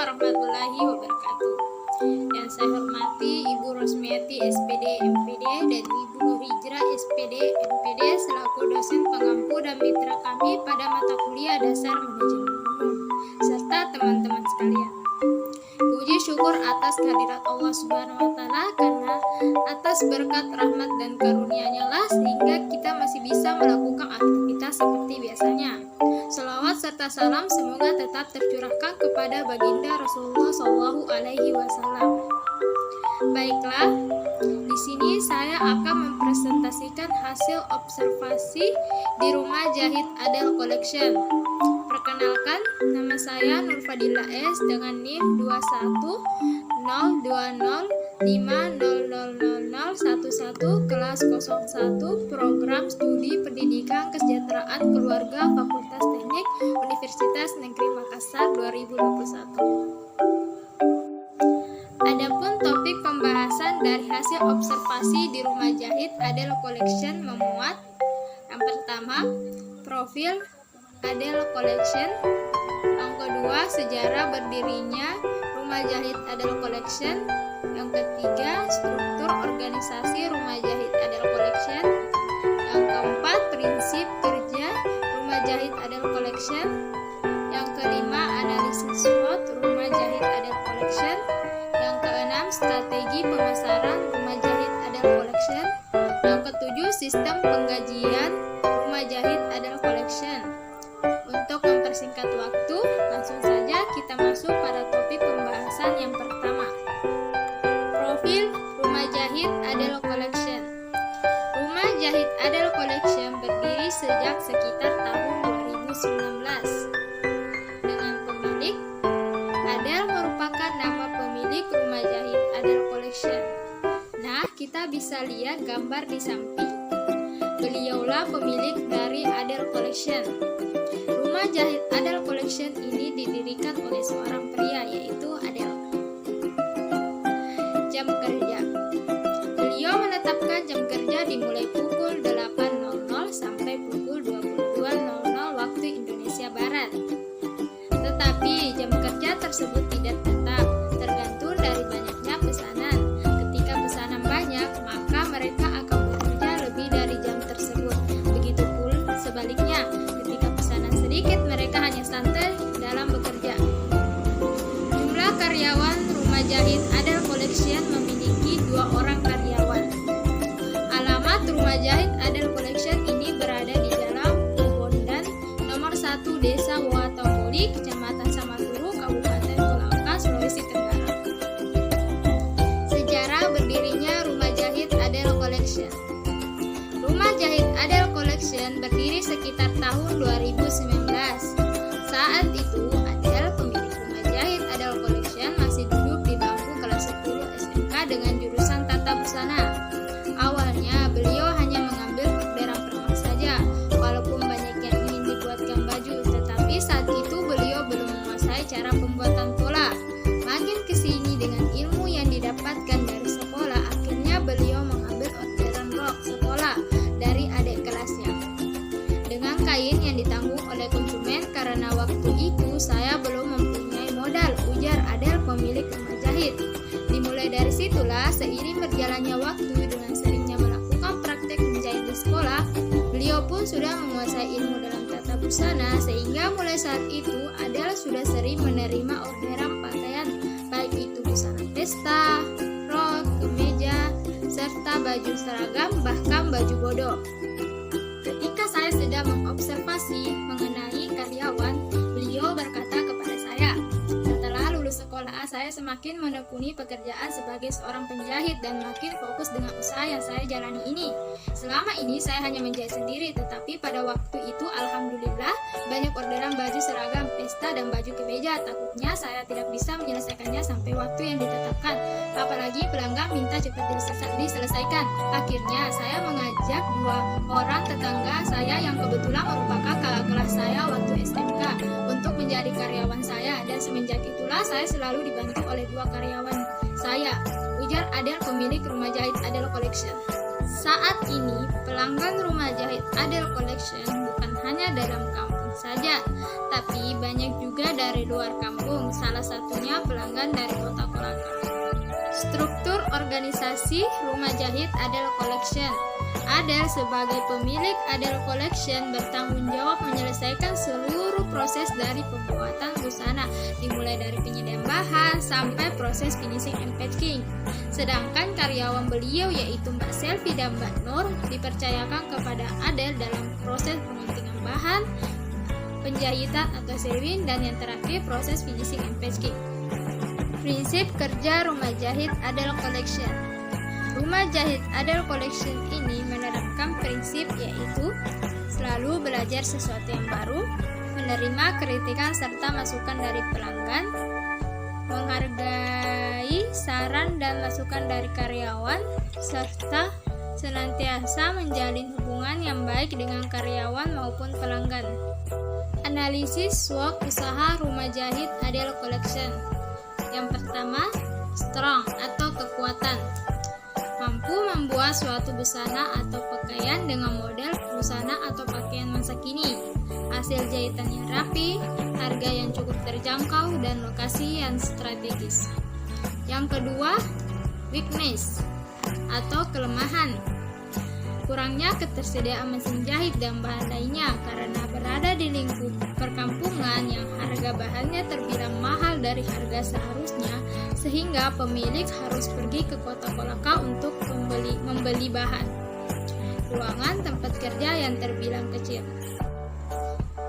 warahmatullahi wabarakatuh. Yang saya hormati Ibu Rosmiati SPD MPD dan Ibu Nurhijrah SPD MPD selaku dosen pengampu dan mitra kami pada mata kuliah dasar manajemen umum, serta teman-teman sekalian. Puji syukur atas kehadirat Allah Subhanahu wa Ta'ala, karena atas berkat rahmat dan karunia-Nya lah sehingga kita masih bisa melakukan aktivitas seperti biasanya. Selawat serta salam semoga tetap tercurahkan kepada baginda Rasulullah Shallallahu Alaihi Wasallam. Baiklah, di sini saya akan mempresentasikan hasil observasi di Rumah Jahit Adel Collection. Perkenalkan, nama saya Nur Fadila S dengan NIM 210205000011 kelas 01 Program Studi Pendidikan Kesejahteraan Keluarga Fakultas Teknik Universitas Negeri Makassar 2021. Adapun topik pembahasan dari hasil observasi di Rumah Jahit Adel Collection memuat: yang pertama, profil Adel Collection; yang kedua, sejarah berdirinya Rumah Jahit Adel Collection; yang ketiga, struktur organisasi Rumah Jahit Adel Collection; yang keempat, prinsip kerja Rumah Jahit Adel Collection; yang kelima, analisis SWOT Rumah Jahit Adel Collection; yang keenam, strategi pemasaran Rumah Jahit Adel Collection; yang ketujuh, sistem penggajian Rumah Jahit Adel Collection. Untuk mempersingkat waktu, langsung saja kita masuk pada topik pembahasan yang pertama. Profil Rumah Jahit Adel Collection. Rumah Jahit Adel Collection berdiri sejak sekitar tahun 2019. Dengan pemilik, Adel merupakan nama pemilik Rumah Jahit Adel Collection. Nah, kita bisa lihat gambar di samping. Beliaulah pemilik dari Adel Collection. Rumah Jahit Adel Collection ini didirikan oleh seorang pria, yaitu Adel. Jam kerja. Beliau menetapkan jam kerja dimulai pukul 8.00 sampai pukul 22.00 waktu Indonesia Barat. Tetapi jam kerja tersebut tidak tetap, tergantung dari banyaknya pesanan. Ketika pesanan banyak, maka mereka akan bekerja lebih dari jam tersebut. Begitupun sebaliknya, ketika pesanan sedikit, mereka hanya santai dalam bekerja. Jumlah karyawan Rumah Jahit Adel Collection memiliki 2 orang karyawan. Alamat Rumah Jahit Adel Collection ini berada di Jalan Bondan nomor 1 Desa Watompoli, Kecamatan Samaturu, Kabupaten Kolaka, Sulawesi Tenggara. Sejarah berdirinya Rumah Jahit Adel Collection. Rumah Jahit Adel Collection berdiri sekitar tahun 2019. Saat itu, Adel, pemilik Rumah Jahit Adel Collection, masih duduk di bangku kelas 10 SMK dengan jurusan tata busana. Awalnya, beliau hanya mengambil orderan permak saja, walaupun banyak yang ingin dibuatkan baju, tetapi saat itu beliau belum menguasai cara pembuatan pola. Makin kesini dengan ilmu yang didapatkan dari sekolah, akhirnya beliau mengambil orderan rok sekolah dari adik kelasnya dengan kain yang ditanggung oleh konsumen. Karena waktu itu saya belum mempunyai modal, ujar Adel, pemilik Rumah Jahit. Dimulai dari situlah, seiring berjalannya waktu dengan seringnya melakukan praktek menjahit di sekolah, beliau pun sudah menguasai ilmu dalam tata busana, sehingga mulai saat itu Adel sudah sering menerima orderan pakaian, baik itu busana pesta, rok, kemeja, serta baju seragam, bahkan baju bodo. Ketika saya sedang mengobservasi mengenai karyawan, beliau berkata kepada saya, "Setelah lulus sekolah, saya semakin menekuni pekerjaan sebagai seorang penjahit dan makin fokus dengan usaha yang saya jalani ini. Selama ini saya hanya menjahit sendiri, tetapi pada waktu itu alhamdulillah banyak orderan baju seragam pesta dan baju kemeja. Takutnya saya tidak bisa menyelesaikannya sampai waktu yang ditetapkan, apalagi pelanggan minta cepat diselesaikan. Akhirnya saya mengajak 2 orang tetangga saya yang kebetulan merupakan kakak kelas saya waktu SMK untuk menjadi karyawan saya, dan semenjak itulah saya selalu dibantu oleh 2 karyawan saya," ujar Adel, pemilik Rumah Jahit Adel Collection. Saat ini pelanggan Rumah Jahit Adel Collection bukan hanya dalam kampung saja, tapi banyak juga dari luar kampung, salah satunya pelanggan dari Kota Kolaka. Struktur organisasi Rumah Jahit Adel Collection. Adel sebagai pemilik Adel Collection bertanggung jawab menyelesaikan seluruh proses dari pembuatan busana, dimulai dari penyediaan bahan sampai proses finishing and packaging. Sedangkan karyawan beliau yaitu Mbak Selvi dan Mbak Nur dipercayakan kepada Adel dalam proses penguntingan bahan, penjahitan atau sewing, dan yang terakhir proses finishing and packaging. Prinsip kerja Rumah Jahit Adel Collection. Rumah Jahit Adel Collection ini menerapkan prinsip yaitu selalu belajar sesuatu yang baru, menerima kritikan serta masukan dari pelanggan, menghargai saran dan masukan dari karyawan, serta senantiasa menjalin hubungan yang baik dengan karyawan maupun pelanggan. Analisis SWOT usaha Rumah Jahit Adel Collection. Yang pertama, strong atau kekuatan. Mampu membuat suatu busana atau pakaian dengan model busana atau pakaian masa kini. Hasil jahitannya rapi, harga yang cukup terjangkau, dan lokasi yang strategis. Yang kedua, weakness atau kelemahan. Kurangnya ketersediaan mesin jahit dan bahan lainnya karena berada di lingkup perkampungan yang harga bahannya terbilang mahal dari harga seharusnya, sehingga pemilik harus pergi ke Kota Kolaka untuk membeli bahan. Ruangan tempat kerja yang terbilang kecil.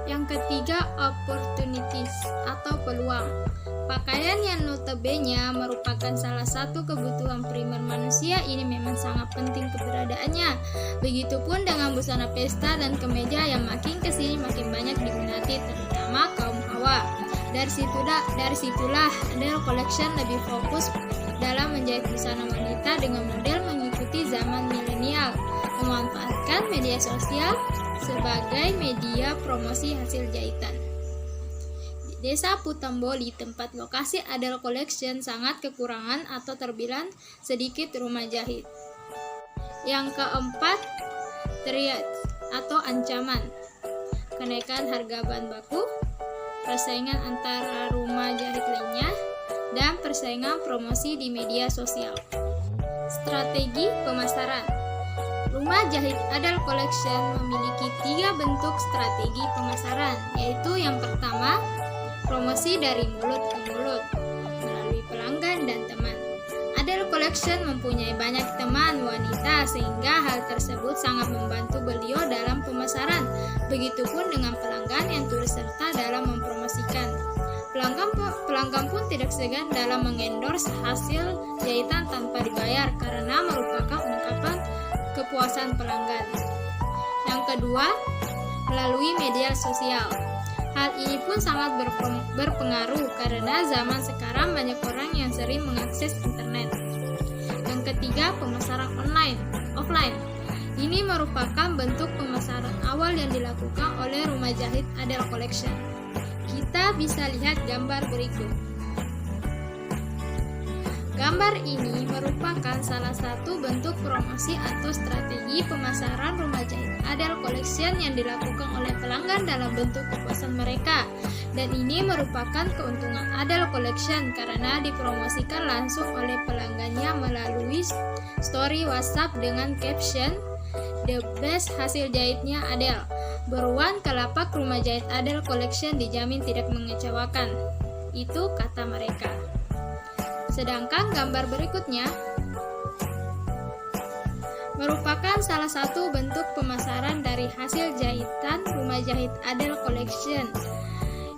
Yang ketiga, opportunities atau peluang. Pakaian yang notabene merupakan salah satu kebutuhan primer manusia ini memang sangat penting keberadaannya. Begitupun dengan busana pesta dan kemeja yang makin kesini makin banyak diminati, terutama kaum hawa. Dari situlah Adel Collection lebih fokus dalam menjahit busana wanita dengan model mengikuti zaman milenial, memanfaatkan media sosial sebagai media promosi hasil jahitan. Desa Putamboli, tempat lokasi Adel Collection, sangat kekurangan atau terbilang sedikit rumah jahit. Yang keempat, threat atau ancaman. Kenaikan harga bahan baku, persaingan antara rumah jahit lainnya, dan persaingan promosi di media sosial. Strategi pemasaran. Rumah Jahit Adel Collection memiliki 3 bentuk strategi pemasaran, yaitu yang pertama, promosi dari mulut ke mulut melalui pelanggan dan teman. Adel Collection mempunyai banyak teman wanita sehingga hal tersebut sangat membantu beliau dalam pemasaran. Begitupun dengan pelanggan yang turut serta dalam mempromosikan. Pelanggan pun tidak segan dalam mengendorse hasil jahitan tanpa dibayar karena merupakan ungkapan kepuasan pelanggan. Yang kedua, melalui media sosial. Hal ini pun sangat berpengaruh karena zaman sekarang banyak orang yang sering mengakses internet. Yang ketiga, pemasaran offline. Ini merupakan bentuk pemasaran awal yang dilakukan oleh Rumah Jahit Adel Collection. Kita bisa lihat gambar berikut. Gambar ini merupakan salah satu bentuk promosi atau strategi pemasaran Rumah Jahit Adel Collection yang dilakukan oleh pelanggan dalam bentuk kepuasan mereka. Dan ini merupakan keuntungan Adel Collection karena dipromosikan langsung oleh pelanggannya melalui story WhatsApp dengan caption "The best hasil jahitnya Adel. Beruang ke lapak Rumah Jahit Adel Collection dijamin tidak mengecewakan." Itu kata mereka. Sedangkan gambar berikutnya merupakan salah satu bentuk pemasaran dari hasil jahitan Rumah Jahit Adel Collection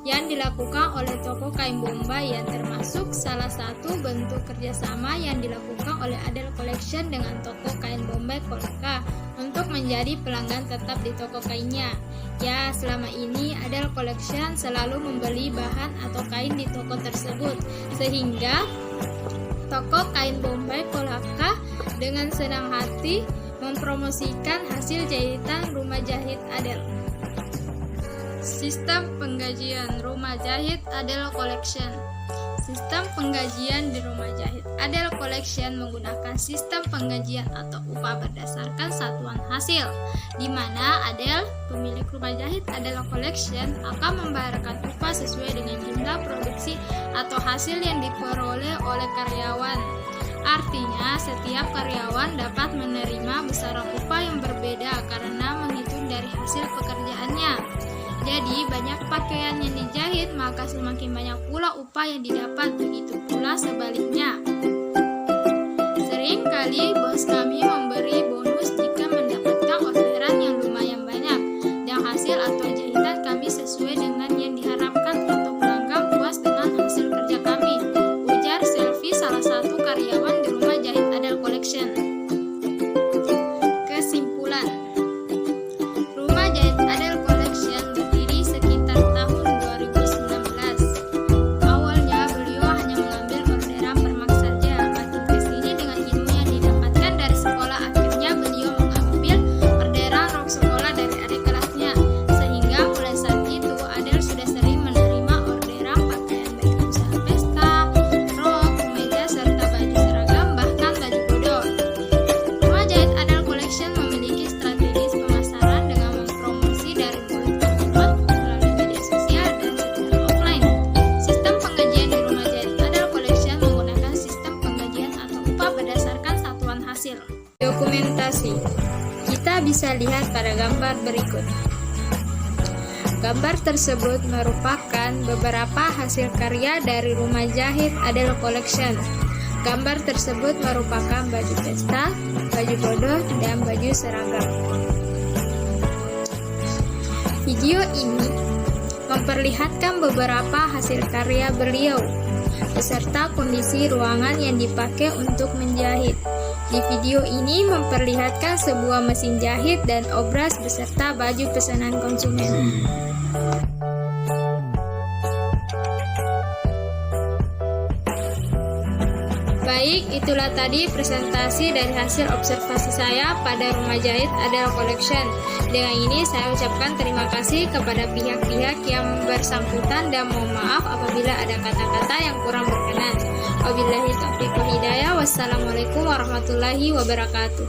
yang dilakukan oleh toko kain Bombay, yang termasuk salah satu bentuk kerjasama yang dilakukan oleh Adel Collection dengan toko kain Bombay Kolaka untuk menjadi pelanggan tetap di toko kainnya. Ya, selama ini Adel Collection selalu membeli bahan atau kain di toko tersebut, sehingga toko kain Bombay Kolaka dengan senang hati mempromosikan hasil jahitan Rumah Jahit Adel. Sistem penggajian Rumah Jahit Adel Collection. Sistem penggajian di rumah jahit Adel Collection menggunakan sistem penggajian atau upah berdasarkan satuan hasil, di mana Adel, pemilik rumah jahit Adel Collection, akan membayarkan upah sesuai dengan jumlah produksi atau hasil yang diperoleh oleh karyawan. Artinya, setiap karyawan dapat menerima besaran upah yang berbeda karena menghitung dari hasil pekerjaannya. Jadi, banyak pakaian yang dijahit, maka semakin banyak pula upah yang didapat, begitu pula sebaliknya. Sering kali bos kami memberi bonus jika mendapatkan orderan yang lumayan banyak, dan hasil atau jahitan kami sesuai dengan yang diharapkan atau pelanggan puas dengan hasil kerja kami, ujar Selvi, salah satu karyawan di rumah jahit Adel Collection. Kesimpulan, rumah jahit Adel Collection berdiri sekitar tahun 2019. Awalnya beliau hanya mengambil orderan permak saja. Makin kesini dengan ilmu yang didapatkan dari sekolah, akhirnya beliau mengambil orderan rok sekolah dari adik kelasnya. Sehingga mulai saat itu Adel sudah sering menerima orderan pakaian baik usaha pesta, rok, kemeja, serta baju seragam, bahkan baju kodok. Rumah jahit Adel Collection memiliki strategis pemasaran dengan mempromosi dari mulut ke mulut melalui media sosial dan secara offline. Sistem penggajian di rumah jahit Adel Collection menggunakan sistem penggajian atau upah berdasarkan satuan hasil. Dokumentasi. Kita bisa lihat pada gambar berikut. Gambar tersebut merupakan beberapa hasil karya dari rumah jahit Adel Collection. Gambar tersebut merupakan baju pesta, baju bodoh, dan baju seragam. Video ini memperlihatkan beberapa hasil karya beliau, beserta kondisi ruangan yang dipakai untuk menjahit. Di video ini memperlihatkan sebuah mesin jahit dan obras beserta baju pesanan konsumen. Baik, itulah tadi presentasi dari hasil observasi saya pada rumah jahit Adel Collection. Dengan ini saya ucapkan terima kasih kepada pihak-pihak yang bersangkutan dan mohon maaf apabila ada kata-kata yang kurang berkenan. Wabillahi taufiq wal hidayah. Wassalamualaikum warahmatullahi wabarakatuh.